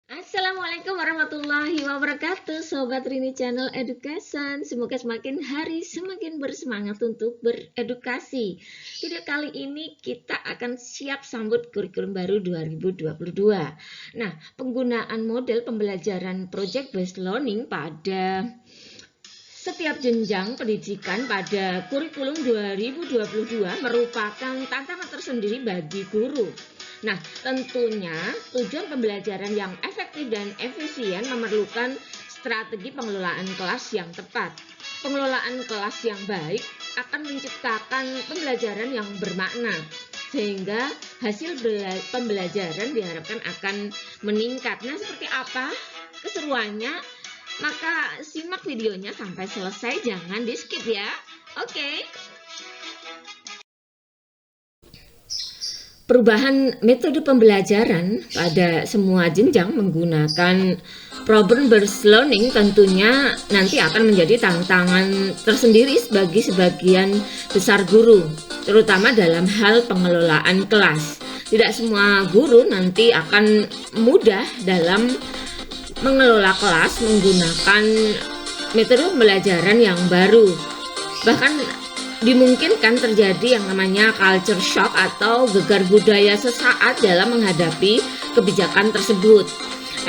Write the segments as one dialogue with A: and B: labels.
A: Assalamualaikum warahmatullahi wabarakatuh, Sobat Rini Channel Education. Semoga semakin hari semakin bersemangat untuk beredukasi. Video kali ini kita akan siap sambut kurikulum baru 2022. Nah, penggunaan model pembelajaran project based learning pada setiap jenjang pendidikan pada kurikulum 2022 merupakan tantangan tersendiri bagi guru. Nah, tentunya tujuan pembelajaran yang efektif dan efisien memerlukan strategi pengelolaan kelas yang tepat. Pengelolaan kelas yang baik akan menciptakan pembelajaran yang bermakna, sehingga hasil pembelajaran diharapkan akan meningkat. Nah, seperti apa keseruannya? Maka simak videonya sampai selesai, jangan di skip ya. Oke. Perubahan metode pembelajaran pada semua jenjang menggunakan problem based learning tentunya nanti akan menjadi tantangan tersendiri bagi sebagian besar guru, terutama dalam hal pengelolaan kelas. Tidak semua guru nanti akan mudah dalam mengelola kelas menggunakan metode pembelajaran yang baru. Bahkan dimungkinkan terjadi yang namanya culture shock atau gegar budaya sesaat dalam menghadapi kebijakan tersebut.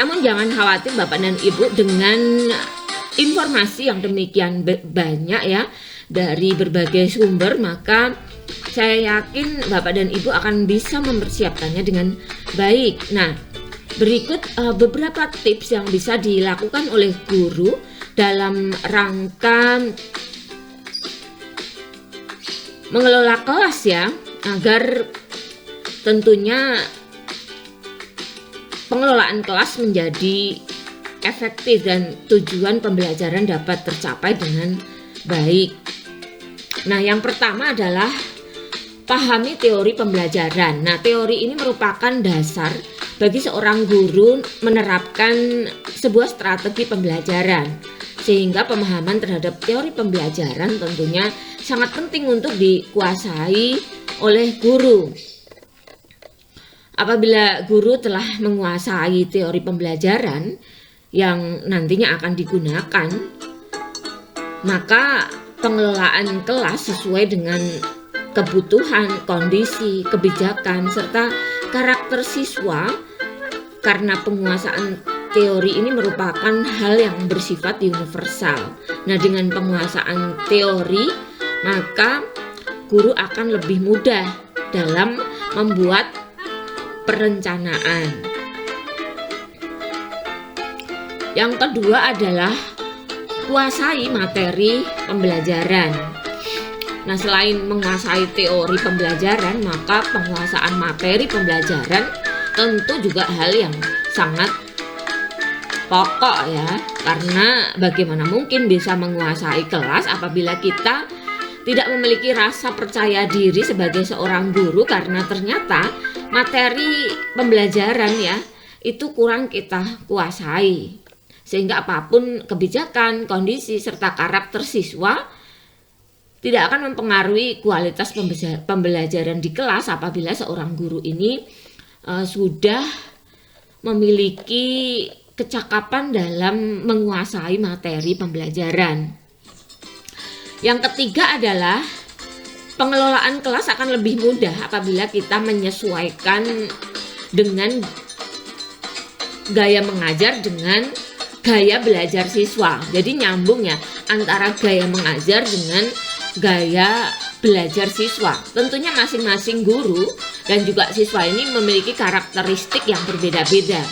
A: Namun jangan khawatir Bapak dan Ibu, dengan informasi yang demikian banyak ya dari berbagai sumber, maka saya yakin Bapak dan Ibu akan bisa mempersiapkannya dengan baik. Nah, berikut beberapa tips yang bisa dilakukan oleh guru dalam rangka mengelola kelas ya, agar tentunya pengelolaan kelas menjadi efektif dan tujuan pembelajaran dapat tercapai dengan baik. Nah, yang pertama adalah pahami teori pembelajaran. Nah, teori ini merupakan dasar bagi seorang guru menerapkan sebuah strategi pembelajaran, sehingga pemahaman terhadap teori pembelajaran tentunya sangat penting untuk dikuasai oleh guru. Apabila guru telah menguasai teori pembelajaran yang nantinya akan digunakan, maka pengelolaan kelas sesuai dengan kebutuhan, kondisi, kebijakan, serta karakter siswa, karena penguasaan teori ini merupakan hal yang bersifat universal. Nah, dengan penguasaan teori, maka guru akan lebih mudah dalam membuat perencanaan. Yang kedua adalah kuasai materi pembelajaran. Nah, selain menguasai teori pembelajaran, maka penguasaan materi pembelajaran tentu juga hal yang sangat pokok ya, karena bagaimana mungkin bisa menguasai kelas apabila kita tidak memiliki rasa percaya diri sebagai seorang guru, karena ternyata materi pembelajaran ya itu kurang kita kuasai, sehingga apapun kebijakan, kondisi, serta karakter siswa tidak akan mempengaruhi kualitas pembelajaran di kelas apabila seorang guru ini sudah memiliki kecakapan dalam menguasai materi pembelajaran. Yang ketiga adalah pengelolaan kelas akan lebih mudah apabila kita menyesuaikan dengan gaya mengajar dengan gaya belajar siswa. Jadi nyambung ya antara gaya mengajar dengan gaya belajar siswa. Tentunya masing-masing guru dan juga siswa ini memiliki karakteristik yang berbeda-beda.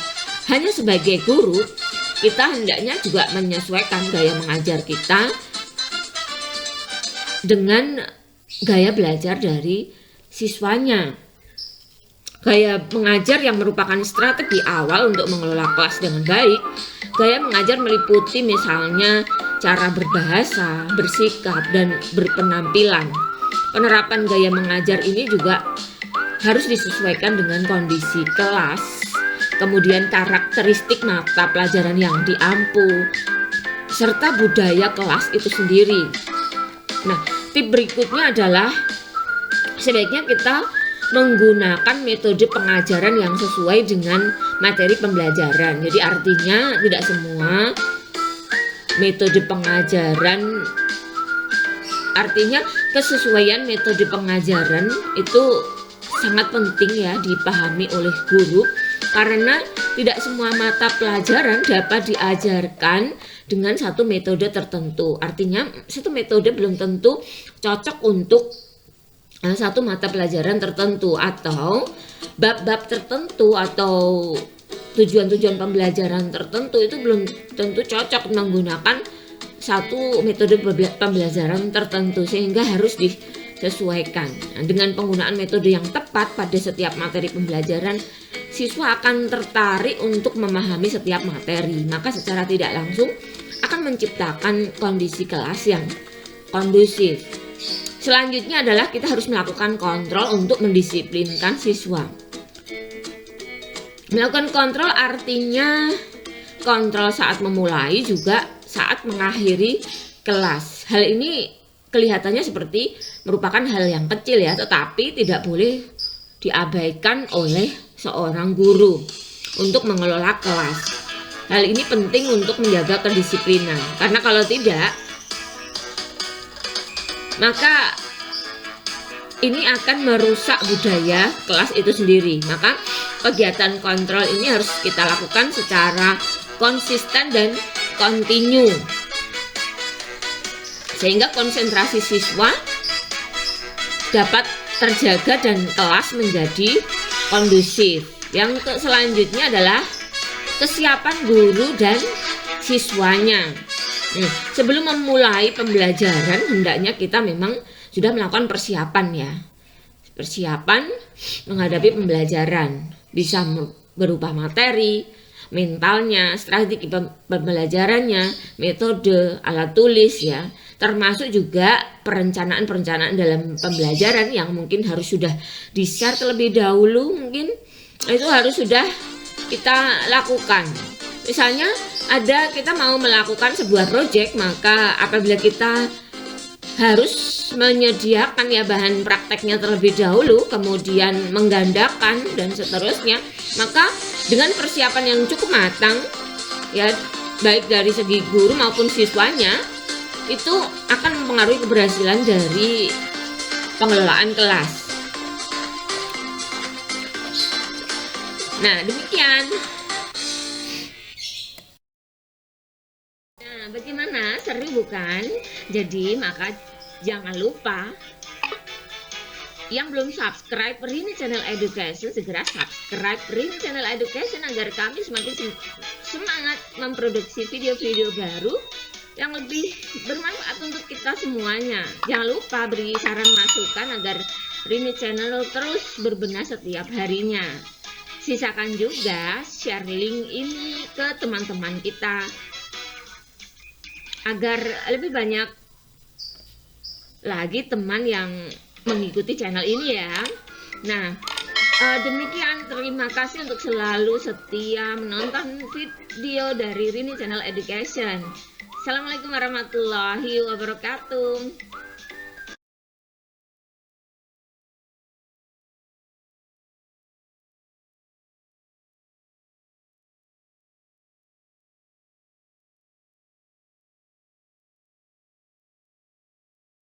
A: Hanya sebagai guru, kita hendaknya juga menyesuaikan gaya mengajar kita dengan gaya belajar dari siswanya. Gaya mengajar yang merupakan strategi awal untuk mengelola kelas dengan baik. Gaya mengajar meliputi misalnya cara berbahasa, bersikap, dan berpenampilan. Penerapan gaya mengajar ini juga harus disesuaikan dengan kondisi kelas, kemudian karakteristik mata pelajaran yang diampu, serta budaya kelas itu sendiri. Nah, tip berikutnya adalah sebaiknya kita menggunakan metode pengajaran yang sesuai dengan materi pembelajaran. Jadi artinya tidak semua metode pengajaran, artinya kesesuaian metode pengajaran itu sangat penting ya dipahami oleh guru, karena tidak semua mata pelajaran dapat diajarkan dengan satu metode tertentu. Artinya satu metode belum tentu cocok untuk satu mata pelajaran tertentu, atau bab-bab tertentu atau tujuan-tujuan pembelajaran tertentu itu belum tentu cocok menggunakan satu metode pembelajaran tertentu, sehingga harus disesuaikan. Nah, dengan penggunaan metode yang tepat pada setiap materi pembelajaran, siswa akan tertarik untuk memahami setiap materi, maka secara tidak langsung akan menciptakan kondisi kelas yang kondusif. Selanjutnya adalah kita harus melakukan kontrol untuk mendisiplinkan siswa. Melakukan kontrol artinya kontrol saat memulai juga saat mengakhiri kelas. Hal ini kelihatannya seperti merupakan hal yang kecil ya, tetapi tidak boleh diabaikan oleh seorang guru untuk mengelola kelas. Hal ini penting untuk menjaga kedisiplinan, karena kalau tidak, maka ini akan merusak budaya kelas itu sendiri. Maka kegiatan kontrol ini harus kita lakukan secara konsisten dan kontinu, sehingga konsentrasi siswa dapat terjaga dan kelas menjadi kondusif. Yang selanjutnya adalah kesiapan guru dan siswanya. Sebelum memulai pembelajaran, hendaknya kita memang sudah melakukan persiapan ya. Persiapan menghadapi pembelajaran bisa berupa materi, mentalnya, strategi pembelajarannya, metode, alat tulis ya. Termasuk juga perencanaan dalam pembelajaran yang mungkin harus sudah di-share terlebih dahulu, mungkin itu harus sudah kita lakukan. Misalnya kita mau melakukan sebuah proyek, maka apabila kita harus menyediakan ya bahan prakteknya terlebih dahulu, kemudian menggandakan dan seterusnya, maka dengan persiapan yang cukup matang ya, baik dari segi guru maupun siswanya, itu akan mempengaruhi keberhasilan dari pengelolaan kelas. Nah, demikian. Nah, bagaimana? Seru bukan? Jadi maka jangan lupa yang belum subscribe Rini Channel Education, segera subscribe Rini Channel Education agar kami semakin semangat memproduksi video-video baru yang lebih bermanfaat untuk kita semuanya. Jangan lupa beri saran masukan agar Rini Channel terus berbenah setiap harinya. Sisakan juga share link ini ke teman-teman kita agar lebih banyak lagi teman yang mengikuti channel ini ya. Nah, demikian, terima kasih untuk selalu setia menonton video dari Rini Channel Education. Assalamualaikum warahmatullahi wabarakatuh.